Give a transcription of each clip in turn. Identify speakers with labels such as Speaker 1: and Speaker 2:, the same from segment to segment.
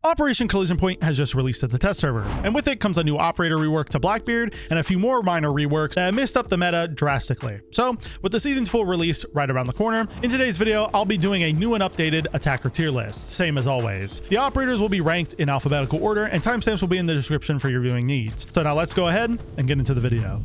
Speaker 1: Operation Collision Point has just released at the test server, and with it comes a new operator rework to Blackbeard and a few more minor reworks that messed up the meta drastically. So, with the season's full release right around the corner, in today's video, I'll be doing a new and updated attacker tier list, same as always. The operators will be ranked in alphabetical order, and timestamps will be in the description for your viewing needs. So now let's go ahead and get into the video.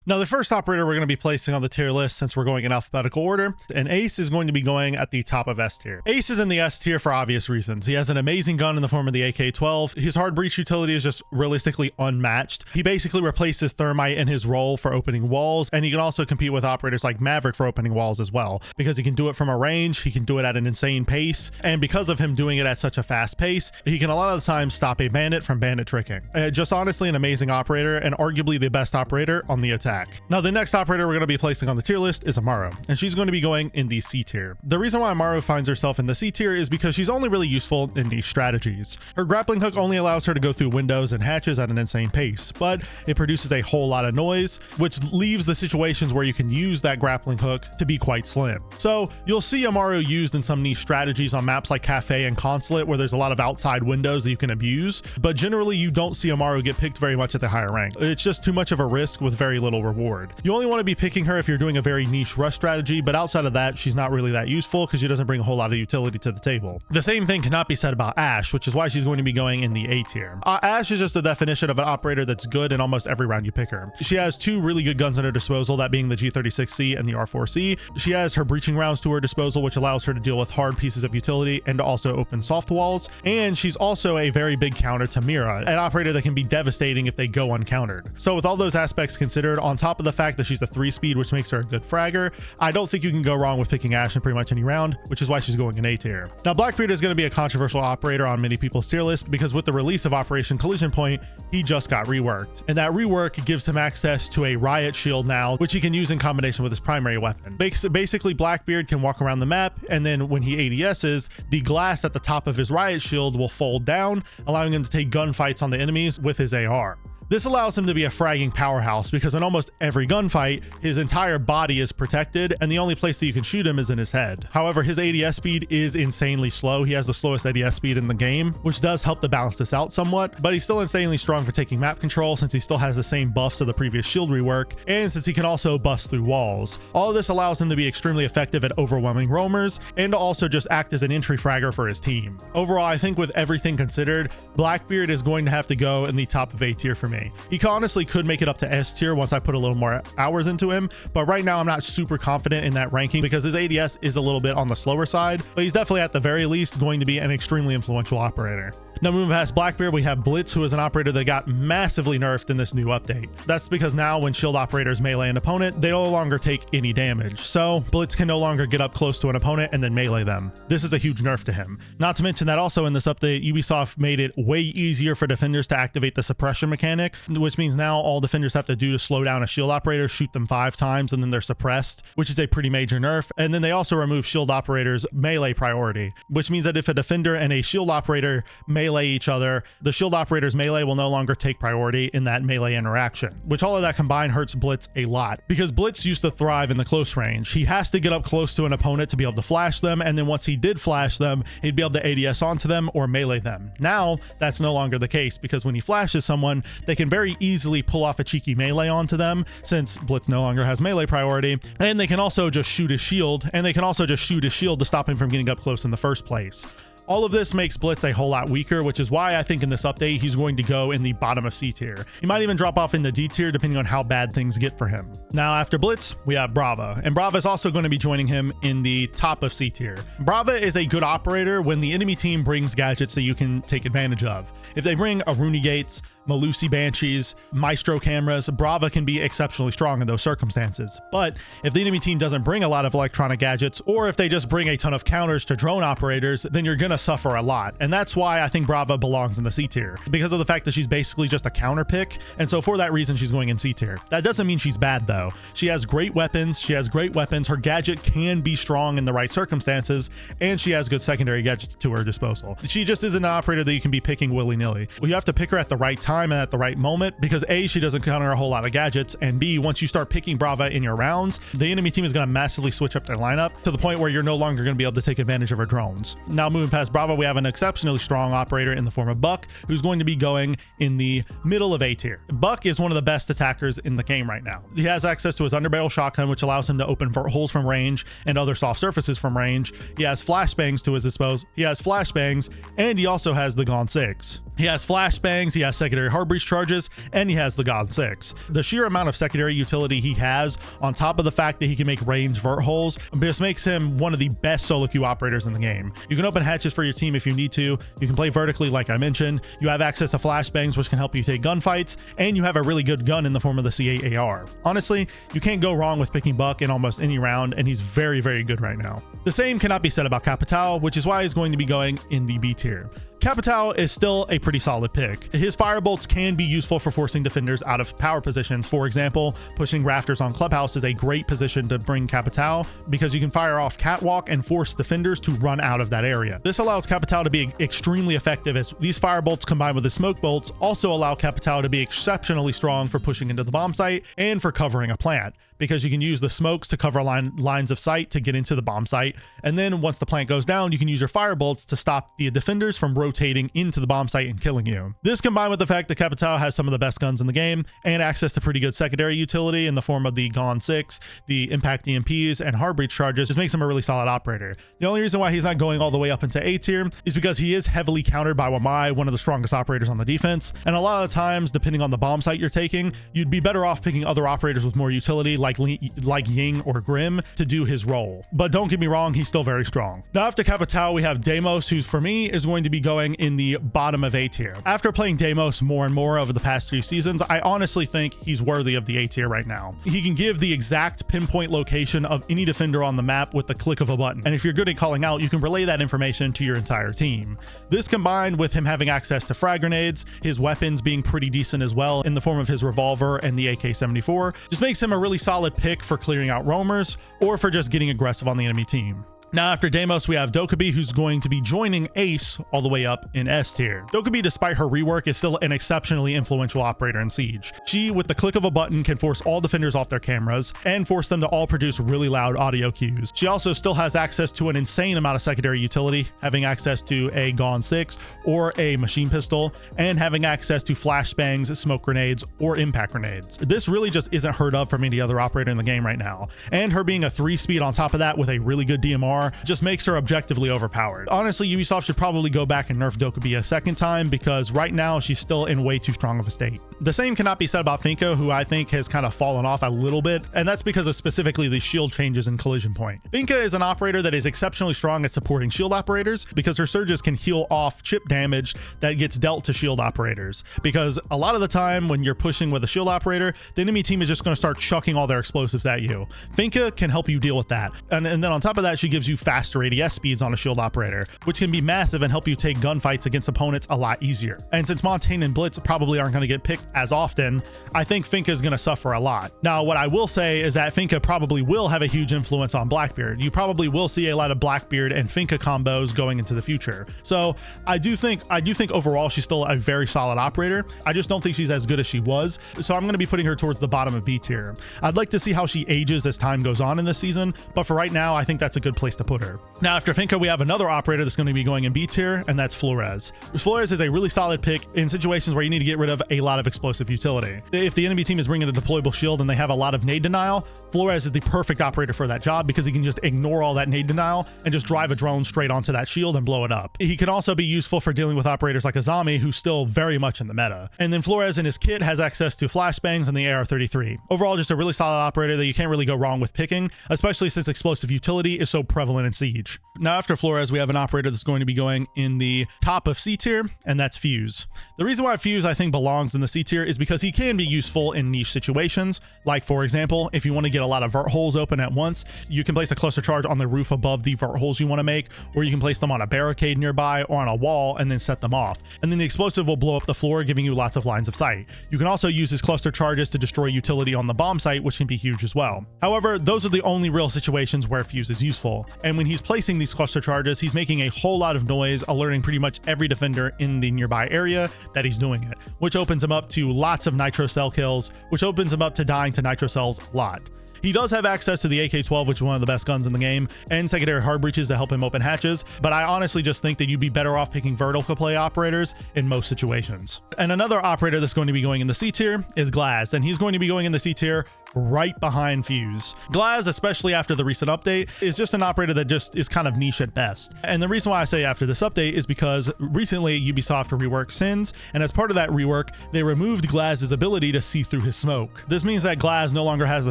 Speaker 1: Now, the first operator we're going to be placing on the tier list, since we're going in alphabetical order, and Ace is going to be going at the top of S tier. Ace is in the S tier for obvious reasons. He has an amazing gun in the form of the AK-12. His hard breach utility is just realistically unmatched. He basically replaces Thermite in his role for opening walls, and he can also compete with operators like Maverick for opening walls as well, because he can do it from a range, he can do it at an insane pace, and because of him doing it at such a fast pace, he can a lot of the time stop a bandit from bandit tricking. Just honestly an amazing operator, and arguably the best operator on the attack. Now, the next operator we're going to be placing on the tier list is Amaru, and she's going to be going in the C tier. The reason why Amaru finds herself in the C tier is because she's only really useful in niche strategies. Her grappling hook only allows her to go through windows and hatches at an insane pace, but it produces a whole lot of noise, which leaves the situations where you can use that grappling hook to be quite slim. So you'll see Amaru used in some niche strategies on maps like Cafe and Consulate, where there's a lot of outside windows that you can abuse, but generally you don't see Amaru get picked very much at the higher rank. It's just too much of a risk with very little reward. You only want to be picking her if you're doing a very niche rush strategy, but outside of that, she's not really that useful because she doesn't bring a whole lot of utility to the table. The same thing cannot be said about Ashe, which is why she's going to be going in the A tier. Ashe is just the definition of an operator that's good in almost every round you pick her. She has two really good guns at her disposal, that being the G36C and the R4C. She has her breaching rounds to her disposal, which allows her to deal with hard pieces of utility and to also open soft walls. And she's also a very big counter to Mira, an operator that can be devastating if they go uncountered. So with all those aspects considered, on top of the fact that she's a 3-speed, which makes her a good fragger, I don't think you can go wrong with picking Ashe in pretty much any round, which is why she's going in A tier. Now, Blackbeard is going to be a controversial operator on many people's tier list because with the release of Operation Collision Point, he just got reworked. And that rework gives him access to a riot shield now, which he can use in combination with his primary weapon. Basically, Blackbeard can walk around the map, and then when he ADSs, the glass at the top of his riot shield will fold down, allowing him to take gunfights on the enemies with his AR. This allows him to be a fragging powerhouse because in almost every gunfight, his entire body is protected and the only place that you can shoot him is in his head. However, his ADS speed is insanely slow. He has the slowest ADS speed in the game, which does help to balance this out somewhat, but he's still insanely strong for taking map control since he still has the same buffs of the previous shield rework, and since he can also bust through walls. All of this allows him to be extremely effective at overwhelming roamers and to also just act as an entry fragger for his team. Overall, I think with everything considered, Blackbeard is going to have to go in the top of A tier for me. He honestly could make it up to S tier once I put a little more hours into him, but right now I'm not super confident in that ranking because his ADS is a little bit on the slower side, but he's definitely at the very least going to be an extremely influential operator. Now, moving past Blackbeard, we have Blitz, who is an operator that got massively nerfed in this new update. That's because now when shield operators melee an opponent, they no longer take any damage. So Blitz can no longer get up close to an opponent and then melee them. This is a huge nerf to him. Not to mention that also in this update, Ubisoft made it way easier for defenders to activate the suppression mechanic, which means now all defenders have to do to slow down a shield operator, shoot them 5 times, and then they're suppressed, which is a pretty major nerf. And then they also remove shield operators melee priority, which means that if a defender and a shield operator melee each other, the shield operator's melee will no longer take priority in that melee interaction, which all of that combined hurts Blitz a lot because Blitz used to thrive in the close range. He has to get up close to an opponent to be able to flash them, and then once he did flash them, he'd be able to ADS onto them or melee them. Now that's no longer the case because when he flashes someone, they can very easily pull off a cheeky melee onto them since Blitz no longer has melee priority, and they can also just shoot his shield, to stop him from getting up close in the first place. All of this makes Blitz a whole lot weaker, which is why I think in this update, he's going to go in the bottom of C tier. He might even drop off in the D tier, depending on how bad things get for him. Now, after Blitz, we have Brava, and Brava is also going to be joining him in the top of C tier. Brava is a good operator when the enemy team brings gadgets that you can take advantage of. If they bring Aruni Gates, Malusi Banshees, Maestro cameras, Brava can be exceptionally strong in those circumstances. But if the enemy team doesn't bring a lot of electronic gadgets, or if they just bring a ton of counters to drone operators, then you're gonna suffer a lot. And that's why I think Brava belongs in the C tier, because of the fact that she's basically just a counter pick. And so for that reason, she's going in C tier. That doesn't mean she's bad though. She has great weapons. Her gadget can be strong in the right circumstances, and she has good secondary gadgets to her disposal. She just isn't an operator that you can be picking willy-nilly. Well, you have to pick her at the right time time and at the right moment, because A, she doesn't counter a whole lot of gadgets, and B, once you start picking Brava in your rounds, the enemy team is going to massively switch up their lineup to the point where you're no longer going to be able to take advantage of her drones. Now moving past Brava, we have an exceptionally strong operator in the form of Buck, who's going to be going in the middle of A tier. Buck is one of the best attackers in the game right now. He has access to his underbarrel shotgun, which allows him to open holes from range and other soft surfaces from range. He has flashbangs to his disposal. He has flashbangs, and he also has the Gone 6. He has flashbangs, he has secondary hard breach charges, and he has the God 6. The sheer amount of secondary utility he has, on top of the fact that he can make range vert holes, just makes him one of the best solo queue operators in the game. You can open hatches for your team if you need to. You can play vertically like I mentioned. You have access to flashbangs, which can help you take gunfights, and you have a really good gun in the form of the C8 AR. Honestly, you can't go wrong with picking Buck in almost any round, and he's very, very good right now. The same cannot be said about Capitao, which is why he's going to be going in the B tier. Capitao is still a pretty solid pick. His firebolts can be useful for forcing defenders out of power positions. For example, pushing rafters on Clubhouse is a great position to bring Capitao because you can fire off Catwalk and force defenders to run out of that area. This allows Capitao to be extremely effective, as these firebolts combined with the smoke bolts also allow Capitao to be exceptionally strong for pushing into the bomb site and for covering a plant, because you can use the smokes to cover lines of sight to get into the bomb site, and then once the plant goes down, you can use your firebolts to stop the defenders from rotating into the bomb site and killing you. This, combined with the fact that Capitao has some of the best guns in the game and access to pretty good secondary utility in the form of the Gone 6, the Impact EMPs, and hard breach charges, just makes him a really solid operator. The only reason why he's not going all the way up into A tier is because he is heavily countered by Wamai, one of the strongest operators on the defense, and a lot of the times, depending on the bomb site you're taking, you'd be better off picking other operators with more utility like Ying or Grim to do his role. But don't get me wrong, he's still very strong. Now after Capitao, we have Deimos, who's for me is going to be going in the bottom of A tier. After playing Deimos more and more over the past few seasons, I honestly think he's worthy of the A tier right now. He can give the exact pinpoint location of any defender on the map with the click of a button, and if you're good at calling out, you can relay that information to your entire team. This, combined with him having access to frag grenades, his weapons being pretty decent as well in the form of his revolver and the AK-74, just makes him a really solid pick for clearing out roamers or for just getting aggressive on the enemy team. Now after Deimos, we have Dokkaebi, who's going to be joining Ace all the way up in S tier. Dokkaebi, despite her rework, is still an exceptionally influential operator in Siege. She, with the click of a button, can force all defenders off their cameras and force them to all produce really loud audio cues. She also still has access to an insane amount of secondary utility, having access to a Gone 6 or a machine pistol, and having access to flashbangs, smoke grenades, or impact grenades. This really just isn't heard of from any other operator in the game right now. And her being a 3-speed on top of that with a really good DMR just makes her objectively overpowered. Honestly, Ubisoft should probably go back and nerf Dokkaebi a second time, because right now she's still in way too strong of a state. The same cannot be said about Finka, who I think has kind of fallen off a little bit, and that's because of specifically the shield changes in collision point. Finka is an operator that is exceptionally strong at supporting shield operators because her surges can heal off chip damage that gets dealt to shield operators, because a lot of the time when you're pushing with a shield operator, the enemy team is just going to start chucking all their explosives at you. Finka can help you deal with that, and then on top of that, she gives you faster ADS speeds on a shield operator, which can be massive and help you take gunfights against opponents a lot easier. And since Montagne and Blitz probably aren't going to get picked as often, I think Finka is going to suffer a lot. Now, what I will say is that Finka probably will have a huge influence on Blackbeard. You probably will see a lot of Blackbeard and Finka combos going into the future. So I do think overall she's still a very solid operator. I just don't think she's as good as she was. So I'm going to be putting her towards the bottom of B tier. I'd like to see how she ages as time goes on in this season, but for right now, I think that's a good place to put her. Now after Finka, we have another operator that's going to be going in B tier, and that's Flores. Flores is a really solid pick in situations where you need to get rid of a lot of explosive utility. If the enemy team is bringing a deployable shield and they have a lot of nade denial, Flores is the perfect operator for that job because he can just ignore all that nade denial and just drive a drone straight onto that shield and blow it up. He can also be useful for dealing with operators like Azami, who's still very much in the meta. And then Flores in his kit has access to flashbangs and the AR-33. Overall, just a really solid operator that you can't really go wrong with picking, especially since explosive utility is so prevalent in Siege. Now after Flores, we have an operator that's going to be going in the top of C tier, and that's Fuze. The reason why Fuze I think belongs in the C tier is because he can be useful in niche situations. Like for example, if you want to get a lot of vert holes open at once, you can place a cluster charge on the roof above the vert holes you want to make, or you can place them on a barricade nearby or on a wall and then set them off. And then the explosive will blow up the floor, giving you lots of lines of sight. You can also use his cluster charges to destroy utility on the bomb site, which can be huge as well. However, those are the only real situations where Fuze is useful. And when he's placing these cluster charges, he's making a whole lot of noise, alerting pretty much every defender in the nearby area that he's doing it, which opens him up to lots of nitro cell kills, which opens him up to dying to nitro cells a lot. He does have access to the AK-12, which is one of the best guns in the game, and secondary hard breaches to help him open hatches, but I honestly just think that you'd be better off picking vertical play operators in most situations. And another operator that's going to be going in the C tier is Glaz, and he's going to be going in the C tier right behind Fuze. Glaz, especially after the recent update, is just an operator that just is kind of niche at best. And the reason why I say after this update is because recently Ubisoft reworked Sens, and as part of that rework, they removed Glaz's ability to see through his smoke. This means that Glaz no longer has the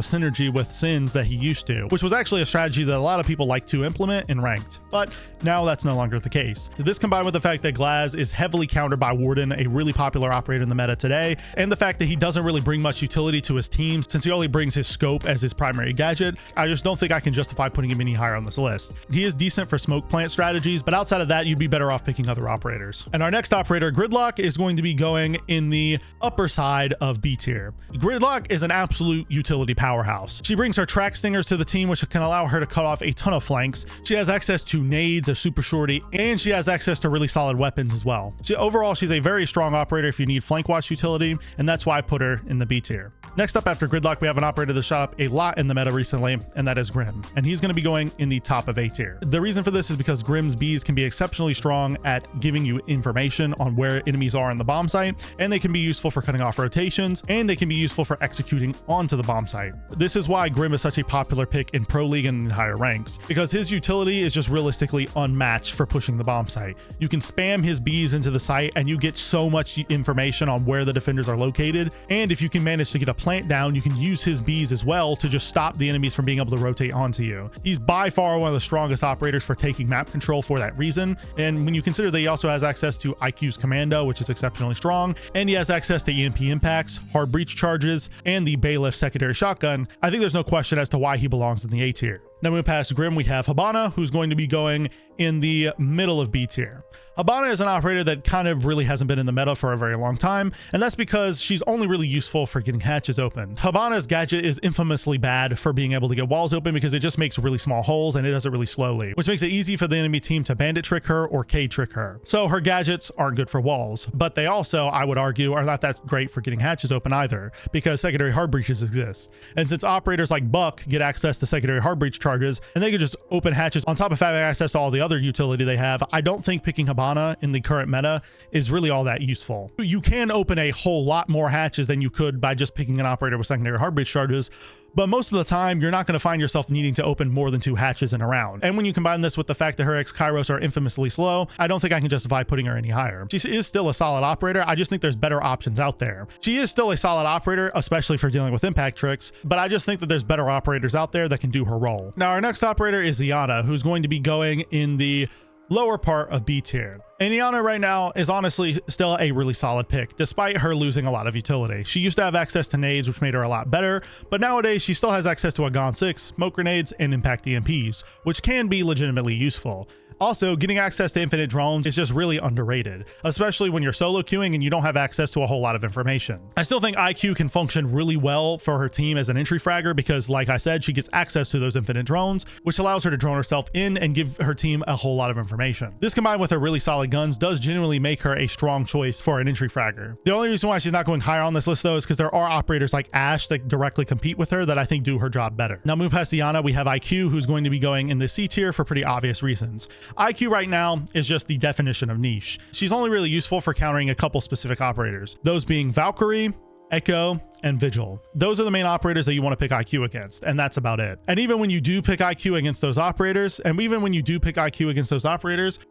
Speaker 1: synergy with Sens that he used to, which was actually a strategy that a lot of people like to implement in ranked, but now that's no longer the case. This combined with the fact that Glaz is heavily countered by Warden, a really popular operator in the meta today, and the fact that he doesn't really bring much utility to his team since he only brings his scope as his primary gadget, I just don't think I can justify putting him any higher on this list. He is decent for smoke plant strategies, but outside of that, you'd be better off picking other operators. And our next operator, Gridlock, is going to be going in the upper side of B tier. Gridlock is an absolute utility powerhouse. She brings her track stingers to the team, which can allow her to cut off a ton of flanks. She has access to nades, a super shorty, and she has access to really solid weapons as well. Overall, she's a very strong operator if you need flank watch utility, and that's why I put her in the B tier. Next up after Gridlock, we have an operator that shot up a lot in the meta recently, and that is Grim. And he's going to be going in the top of A tier. The reason for this is because Grim's bees can be exceptionally strong at giving you information on where enemies are in the bomb site, and they can be useful for cutting off rotations, and they can be useful for executing onto the bomb site. This is why Grim is such a popular pick in Pro League and in higher ranks, because his utility is just realistically unmatched for pushing the bomb site. You can spam his bees into the site, and you get so much information on where the defenders are located, and if you can manage to get a plant down, you can use his bees as well to just stop the enemies from being able to rotate onto you. He's by far one of the strongest operators for taking map control for that reason, and when you consider that he also has access to IQ's commando, which is exceptionally strong, and he has access to EMP impacts, hard breach charges, and the bailiff secondary shotgun, I think there's no question as to why he belongs in the A tier. Now moving past Grim, we have Hibanna, who's going to be going in the middle of B tier. Hibanna is an operator that kind of really hasn't been in the meta for a very long time, and that's because she's only really useful for getting hatches open. Hibanna's gadget is infamously bad for being able to get walls open because it just makes really small holes and it does it really slowly, which makes it easy for the enemy team to bandit trick her or K trick her. So her gadgets aren't good for walls, but they also, I would argue, are not that great for getting hatches open either, because secondary hard breaches exist. And since operators like Buck get access to secondary hard breach charges, and they can just open hatches on top of having access to all the other utility they have, I don't think picking Hibanna in the current meta is really all that useful. You can open a whole lot more hatches than you could by just picking an operator with secondary hard breach charges, but most of the time you're not going to find yourself needing to open more than 2 hatches in a round. And when you combine this with the fact that her ex-Kairos are infamously slow, I don't think I can justify putting her any higher. She is still a solid operator, I just think there's better options out there. She is still a solid operator, especially for dealing with impact tricks, but I just think that there's better operators out there that can do her role. Now our next operator is Iana, who's going to be going in the lower part of B tier. And Iana right now is honestly still a really solid pick, despite her losing a lot of utility. She used to have access to nades, which made her a lot better, but nowadays she still has access to a Gon 6, smoke grenades, and impact EMPs, which can be legitimately useful. Also, getting access to infinite drones is just really underrated, especially when you're solo queuing and you don't have access to a whole lot of information. I still think IQ can function really well for her team as an entry fragger because, like I said, she gets access to those infinite drones, which allows her to drone herself in and give her team a whole lot of information. This combined with her really solid guns does genuinely make her a strong choice for an entry fragger. The only reason why she's not going higher on this list though is because there are operators like Ash that directly compete with her that I think do her job better. Now moving past Iana, we have IQ, who's going to be going in the C tier for pretty obvious reasons. IQ right now is just the definition of niche. She's only really useful for countering a couple specific operators, those being Valkyrie, Echo, and Vigil. Those are the main operators that you want to pick IQ against, and that's about it. And even when you do pick IQ against those operators,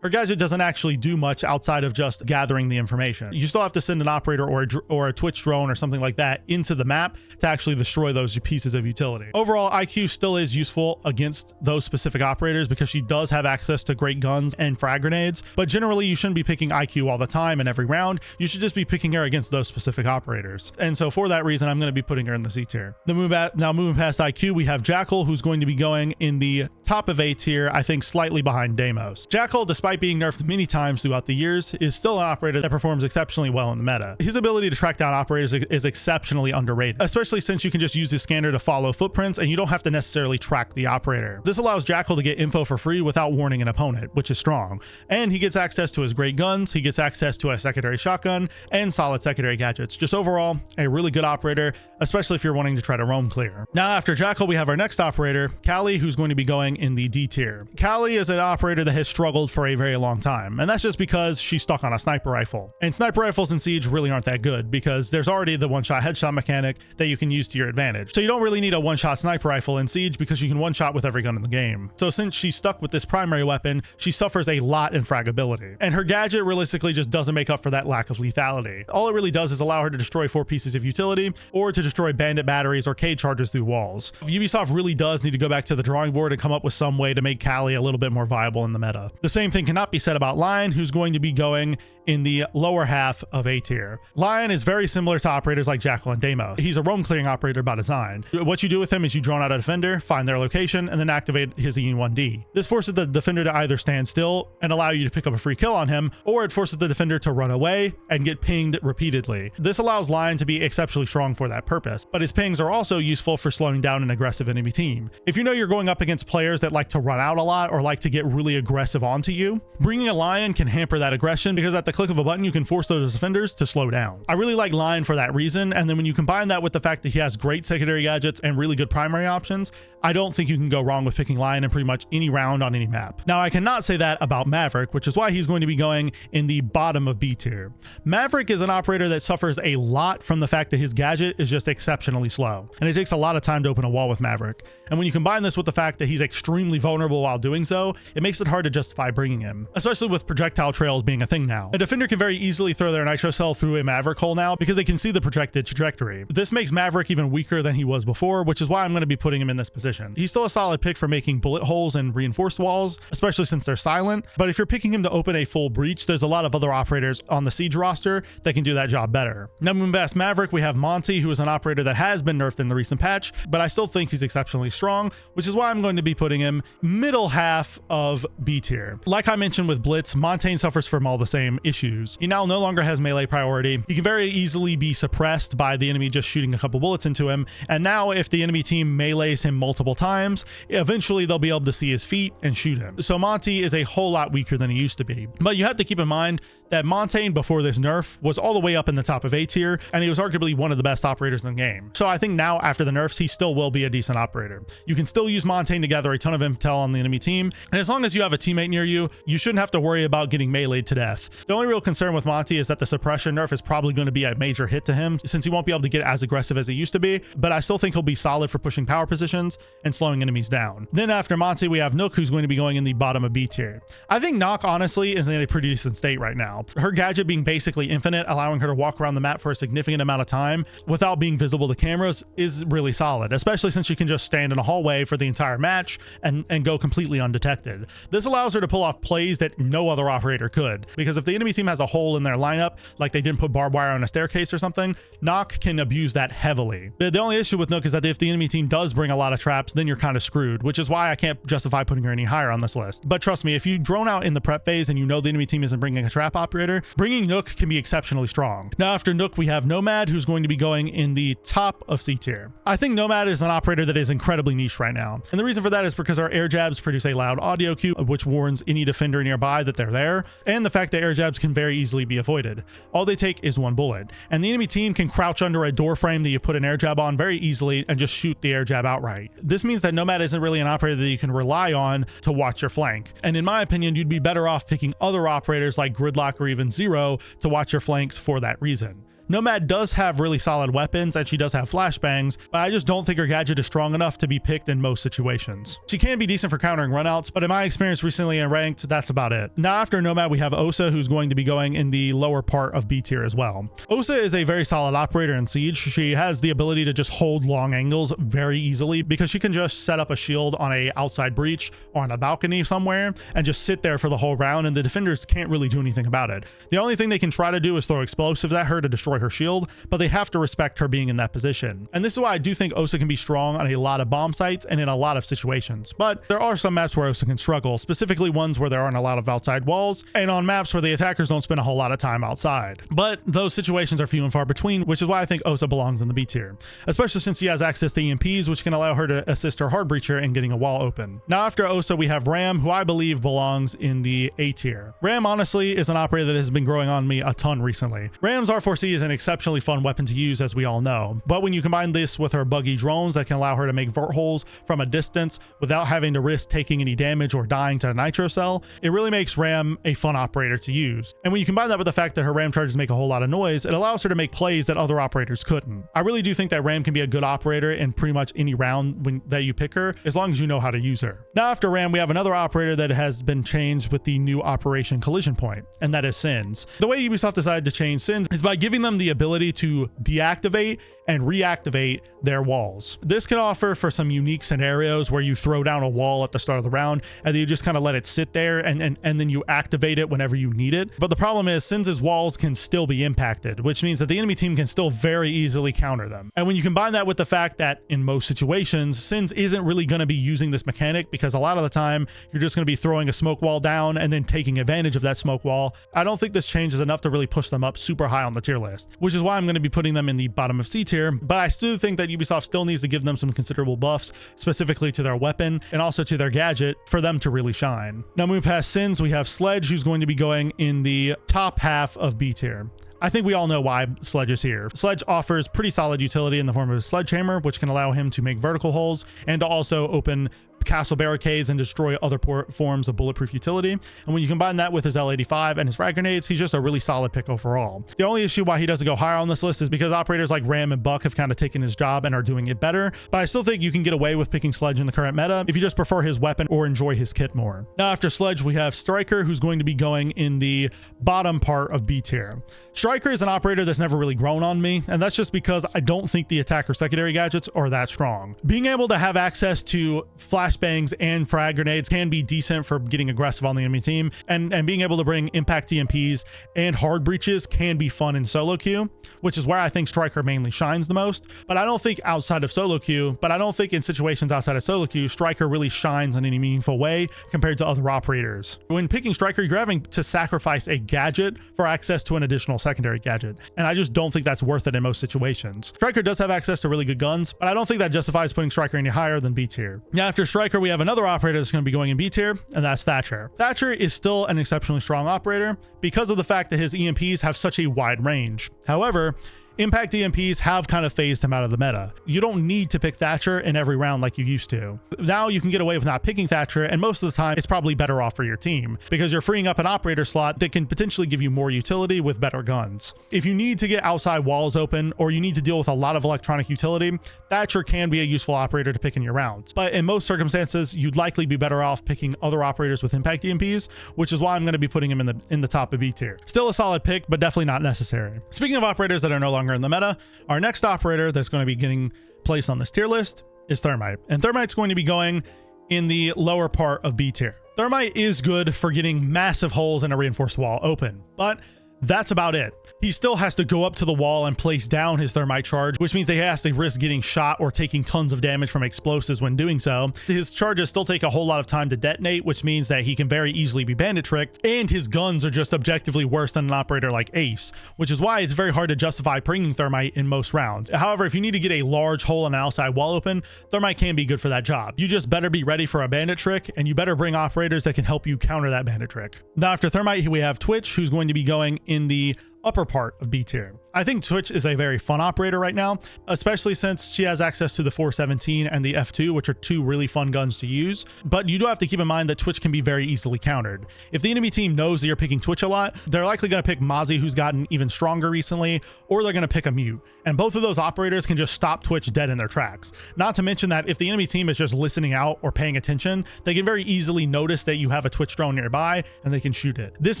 Speaker 1: her gadget doesn't actually do much outside of just gathering the information. You still have to send an operator or a Twitch drone or something like that into the map to actually destroy those pieces of utility. Overall, IQ still is useful against those specific operators because she does have access to great guns and frag grenades, but generally you shouldn't be picking IQ all the time in every round. You should just be picking her against those specific operators. And so for that reason, reason I'm going to be putting her in the C tier. Now moving past IQ, we have Jackal, who's going to be going in the top of A tier, I think slightly behind Deimos. Jackal, despite being nerfed many times throughout the years, is still an operator that performs exceptionally well in the meta. His ability to track down operators is exceptionally underrated, especially since you can just use his scanner to follow footprints and you don't have to necessarily track the operator. This allows Jackal to get info for free without warning an opponent, which is strong. And he gets access to his great guns, he gets access to a secondary shotgun, and solid secondary gadgets. Just overall, a really good operator, especially if you're wanting to try to roam clear. Now after Jackal, we have our next operator, Callie, who's going to be going in the D tier. Callie is an operator that has struggled for a very long time, and that's just because she's stuck on a sniper rifle. And sniper rifles in Siege really aren't that good because there's already the one-shot headshot mechanic that you can use to your advantage. So you don't really need a one-shot sniper rifle in Siege because you can one-shot with every gun in the game. So since she's stuck with this primary weapon, she suffers a lot in fragability. And her gadget realistically just doesn't make up for that lack of lethality. All it really does is allow her to destroy 4 pieces of utility or to destroy bandit batteries or cage charges through walls. Ubisoft really does need to go back to the drawing board and come up with some way to make Callie a little bit more viable in the meta. The same thing cannot be said about Lion, who's going to be going in the lower half of A tier. Lion is very similar to operators like Jackal and Deimos. He's a roam clearing operator by design. What you do with him is you drone out a defender, find their location, and then activate his E1D. This forces the defender to either stand still and allow you to pick up a free kill on him, or it forces the defender to run away and get pinged repeatedly. This allows Lion to be exceptionally strong for that purpose, but his pings are also useful for slowing down an aggressive enemy team. If you know you're going up against players that like to run out a lot or like to get really aggressive onto you, bringing a Lion can hamper that aggression because at the click of a button, you can force those defenders to slow down. I really like Lion for that reason, and then when you combine that with the fact that he has great secondary gadgets and really good primary options, I don't think you can go wrong with picking Lion in pretty much any round on any map. Now, I cannot say that about Maverick, which is why he's going to be going in the bottom of B tier. Maverick is an operator that suffers a lot from the fact that his gadget is just exceptionally slow, and it takes a lot of time to open a wall with Maverick. And when you combine this with the fact that he's extremely vulnerable while doing so, it makes it hard to justify bringing him, especially with projectile trails being a thing now. A defender can very easily throw their nitro cell through a Maverick hole now because they can see the projected trajectory. This makes Maverick even weaker than he was before, which is why I'm going to be putting him in this position. He's still a solid pick for making bullet holes and reinforced walls, especially since they're silent, but if you're picking him to open a full breach, there's a lot of other operators on the Siege roster that can do that job better. Now moving past Maverick, we have Monty, who is an operator that has been nerfed in the recent patch, but I still think he's exceptionally strong, which is why I'm going to be putting him middle half of B tier. Like I mentioned with Blitz, Montagne suffers from all the same issues. He now no longer has melee priority. He can very easily be suppressed by the enemy just shooting a couple bullets into him, and now if the enemy team melees him multiple times, eventually they'll be able to see his feet and shoot him. So Monty is a whole lot weaker than he used to be. But you have to keep in mind that Montagne before this nerf was all the way up in the top of A tier, and he was arguably one of the best operators in the game. So I think now after the nerfs, he still will be a decent operator. You can still use Montagne to gather a ton of intel on the enemy team, and as long as you have a teammate near you, you shouldn't have to worry about getting meleeed to death. The only real concern with Monty is that the suppression nerf is probably going to be a major hit to him since he won't be able to get as aggressive as he used to be, but I still think he'll be solid for pushing power positions and slowing enemies down. Then after Monty, we have Nokk, who's going to be going in the bottom of B tier. I think Nokk honestly is in a pretty decent state right now. Her gadget being basically infinite, allowing her to walk around the map for a significant amount of time without being visible to cameras, is really solid, especially since she can just stand in a hallway for the entire match and go completely undetected. This allows her to pull off plays that no other operator could, because if the enemy team has a hole in their lineup, like they didn't put barbed wire on a staircase or something, Nokk can abuse that heavily. The only issue with Nokk is that if the enemy team does bring a lot of traps, then you're kind of screwed, which is why I can't justify putting her any higher on this list. But trust me, if you drone out in the prep phase and you know the enemy team isn't bringing a trap operator, bringing Nokk can be exceptionally strong. Now after Nokk, we have Nomad, who's going to be going in the top of C tier. I think Nomad is an operator that is incredibly niche right now, and the reason for that is because our air jabs produce a loud audio cue which warns any defender nearby that they're there, and the fact that air jabs can very easily be avoided. All they take is one bullet, and the enemy team can crouch under a door frame that you put an air jab on very easily and just shoot the air jab outright. This means that Nomad isn't really an operator that you can rely on to watch your flank, and in my opinion, you'd be better off picking other operators like Gridlock or even Zero to watch your flanks for that reason. Nomad does have really solid weapons and she does have flashbangs, but I just don't think her gadget is strong enough to be picked in most situations. She can be decent for countering runouts, but in my experience recently in ranked, that's about it. Now after Nomad, we have Osa, who's going to be going in the lower part of B tier as well. Osa is a very solid operator in Siege. She has the ability to just hold long angles very easily because she can just set up a shield on a outside breach or on a balcony somewhere and just sit there for the whole round, and the defenders can't really do anything about it. The only thing they can try to do is throw explosives at her to destroy destroy her shield, but they have to respect her being in that position. And this is why I do think Osa can be strong on a lot of bomb sites and in a lot of situations. But there are some maps where Osa can struggle, specifically ones where there aren't a lot of outside walls, and on maps where the attackers don't spend a whole lot of time outside. But those situations are few and far between, which is why I think Osa belongs in the B tier, especially since she has access to EMPs, which can allow her to assist her hard breacher in getting a wall open. Now after Osa, we have Ram, who I believe belongs in the A tier. Ram honestly is an operator that has been growing on me a ton recently. Ram's R4C is an exceptionally fun weapon to use, as we all know, but when you combine this with her buggy drones that can allow her to make vert holes from a distance without having to risk taking any damage or dying to a nitro cell, it really makes Ram a fun operator to use. And when you combine that with the fact that her Ram charges make a whole lot of noise, it allows her to make plays that other operators couldn't. I really do think that Ram can be a good operator in pretty much any round that you pick her, as long as you know how to use her. Now after Ram, we have another operator that has been changed with the new Operation Collision Point, and that is Sens. The way Ubisoft decided to change Sens is by giving them the ability to deactivate and reactivate their walls. This can offer for some unique scenarios where you throw down a wall at the start of the round and then you just kind of let it sit there and then you activate it whenever you need it. But the problem is Sens' walls can still be impacted, which means that the enemy team can still very easily counter them. And when you combine that with the fact that in most situations, Sens isn't really going to be using this mechanic, because a lot of the time you're just going to be throwing a smoke wall down and then taking advantage of that smoke wall, I don't think this change is enough to really push them up super high on the tier list, which is why I'm going to be putting them in the bottom of C tier. But I still think that Ubisoft still needs to give them some considerable buffs, specifically to their weapon and also to their gadget, for them to really shine. Now moving past Sens, we have Sledge, who's going to be going in the top half of B tier. I think we all know why Sledge is here. Sledge offers pretty solid utility in the form of a sledgehammer, which can allow him to make vertical holes and to also open castle barricades and destroy other forms of bulletproof utility. And when you combine that with his L85 and his frag grenades, he's just a really solid pick overall. The only issue why he doesn't go higher on this list is because operators like Ram and Buck have kind of taken his job and are doing it better. But I still think you can get away with picking Sledge in the current meta if you just prefer his weapon or enjoy his kit more. Now after Sledge, we have Striker, who's going to be going in the bottom part of B tier. Striker is an operator that's never really grown on me, and that's just because I don't think the attack or secondary gadgets are that strong. Being able to have access to flashbangs and frag grenades can be decent for getting aggressive on the enemy team, and being able to bring impact EMPs and hard breaches can be fun in solo queue, which is where I think Striker mainly shines the most. But I don't think outside of solo queue, in situations outside of solo queue, Striker really shines in any meaningful way compared to other operators. When picking Striker, you're having to sacrifice a gadget for access to an additional secondary gadget, and I just don't think that's worth it in most situations. Striker does have access to really good guns, but I don't think that justifies putting Striker any higher than B tier. Now after Striker, we have another operator that's going to be going in B tier, and that's Thatcher. Thatcher is still an exceptionally strong operator because of the fact that his EMPs have such a wide range. However, impact EMPs have kind of phased him out of the meta. You don't need to pick Thatcher in every round like you used to. Now you can get away with not picking Thatcher, and most of the time it's probably better off for your team because you're freeing up an operator slot that can potentially give you more utility with better guns. If you need to get outside walls open or you need to deal with a lot of electronic utility, Thatcher can be a useful operator to pick in your rounds. But in most circumstances, you'd likely be better off picking other operators with impact EMPs, which is why I'm going to be putting him in the top of B tier. Still a solid pick, but definitely not necessary. Speaking of operators that are no longer in the meta, our next operator that's going to be getting placed on this tier list is Thermite, and Thermite's going to be going in the lower part of B tier. Thermite is good for getting massive holes in a reinforced wall open, but that's about it. He still has to go up to the wall and place down his thermite charge, which means he has to risk getting shot or taking tons of damage from explosives when doing so. His charges still take a whole lot of time to detonate, which means that he can very easily be bandit tricked, and his guns are just objectively worse than an operator like Ace, which is why it's very hard to justify bringing Thermite in most rounds. However, if you need to get a large hole in an outside wall open, Thermite can be good for that job. You just better be ready for a bandit trick, and you better bring operators that can help you counter that bandit trick. Now after Thermite, we have Twitch, who's going to be going in the upper part of B tier. I think Twitch is a very fun operator right now, especially since she has access to the 417 and the F2, which are two really fun guns to use. But you do have to keep in mind that Twitch can be very easily countered. If the enemy team knows that you're picking Twitch a lot, they're likely going to pick Mozzie, who's gotten even stronger recently, or they're going to pick a Mute. And both of those operators can just stop Twitch dead in their tracks. Not to mention that if the enemy team is just listening out or paying attention, they can very easily notice that you have a Twitch drone nearby and they can shoot it. This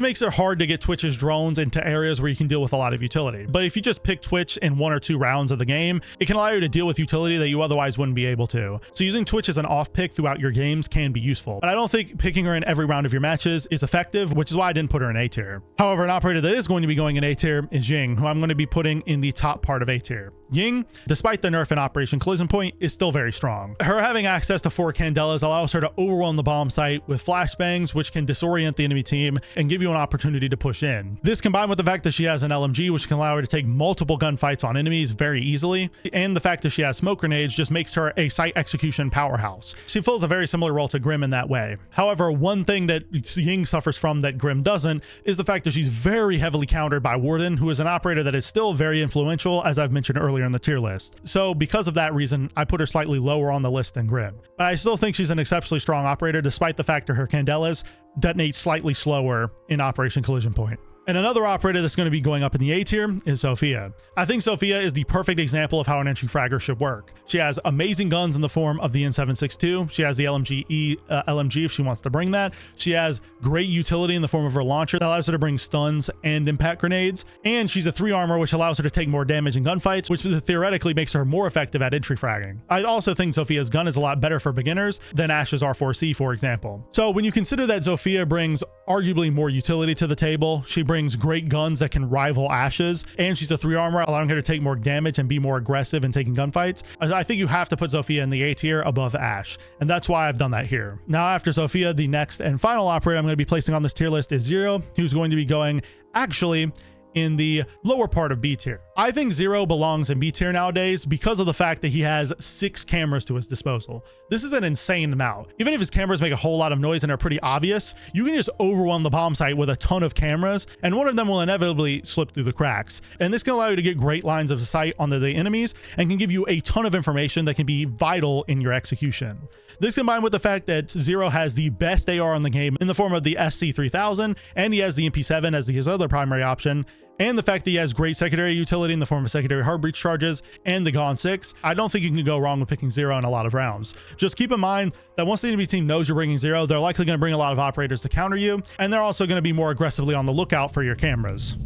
Speaker 1: makes it hard to get Twitch's drones into areas where you you can deal with a lot of utility. But if you just pick Twitch in 1 or 2 rounds of the game, it can allow you to deal with utility that you otherwise wouldn't be able to. So using Twitch as an off pick throughout your games can be useful. But I don't think picking her in every round of your matches is effective, which is why I didn't put her in A tier. However, an operator that is going to be going in A tier is Ying, who I'm going to be putting in the top part of A tier. Ying, despite the nerf in Operation Collision Point, is still very strong. Her having access to 4 Candelas allows her to overwhelm the bomb site with flashbangs, which can disorient the enemy team and give you an opportunity to push in. This combined with the fact that she has an LMG, which can allow her to take multiple gunfights on enemies very easily, and the fact that she has smoke grenades just makes her a site execution powerhouse. She fills a very similar role to Grim in that way. However, one thing that Ying suffers from that Grim doesn't is the fact that she's very heavily countered by Warden, who is an operator that is still very influential, as I've mentioned earlier in the tier list. So because of that reason, I put her slightly lower on the list than Grim. But I still think she's an exceptionally strong operator, despite the fact that her Candelas detonate slightly slower in Operation Collision Point. And another operator that's going to be going up in the A tier is Sophia. I think Sophia is the perfect example of how an entry fragger should work. She has amazing guns in the form of the N762. She has the LMG if she wants to bring that. She has great utility in the form of her launcher that allows her to bring stuns and impact grenades. And she's a 3 armor, which allows her to take more damage in gunfights, which theoretically makes her more effective at entry fragging. I also think Sophia's gun is a lot better for beginners than Ash's R4C, for example. So when you consider that Sophia brings arguably more utility to the table, she brings great guns that can rival Ash's, and she's a 3 armor, allowing her to take more damage and be more aggressive in taking gunfights. I think you have to put Sophia in the A tier above Ash, and that's why I've done that here. Now, after Sophia, the next and final operator I'm going to be placing on this tier list is Zero, who's going to be going actually in the lower part of B tier. I think Zero belongs in B tier nowadays because of the fact that he has 6 cameras to his disposal. This is an insane amount. Even if his cameras make a whole lot of noise and are pretty obvious, you can just overwhelm the bomb site with a ton of cameras, and one of them will inevitably slip through the cracks. And this can allow you to get great lines of sight on the enemies and can give you a ton of information that can be vital in your execution. This combined with the fact that Zero has the best AR in the game in the form of the SC3000, and he has the MP7 as his other primary option, and the fact that he has great secondary utility in the form of secondary hard breach charges and the Gon 6, I don't think you can go wrong with picking Zero in a lot of rounds. Just keep in mind that once the enemy team knows you're bringing Zero, they're likely going to bring a lot of operators to counter you, and they're also going to be more aggressively on the lookout for your cameras.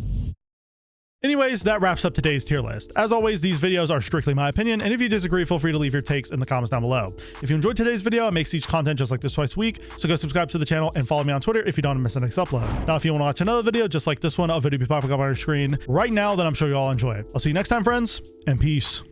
Speaker 1: Anyways, that wraps up today's tier list. As always, these videos are strictly my opinion, and if you disagree, feel free to leave your takes in the comments down below. If you enjoyed today's video, I make Siege content just like this twice a week, so go subscribe to the channel and follow me on Twitter if you don't want to miss the next upload. Now, if you want to watch another video just like this one, a video will be popping up on your screen right now that I'm sure you all enjoy. I'll see you next time, friends, and peace.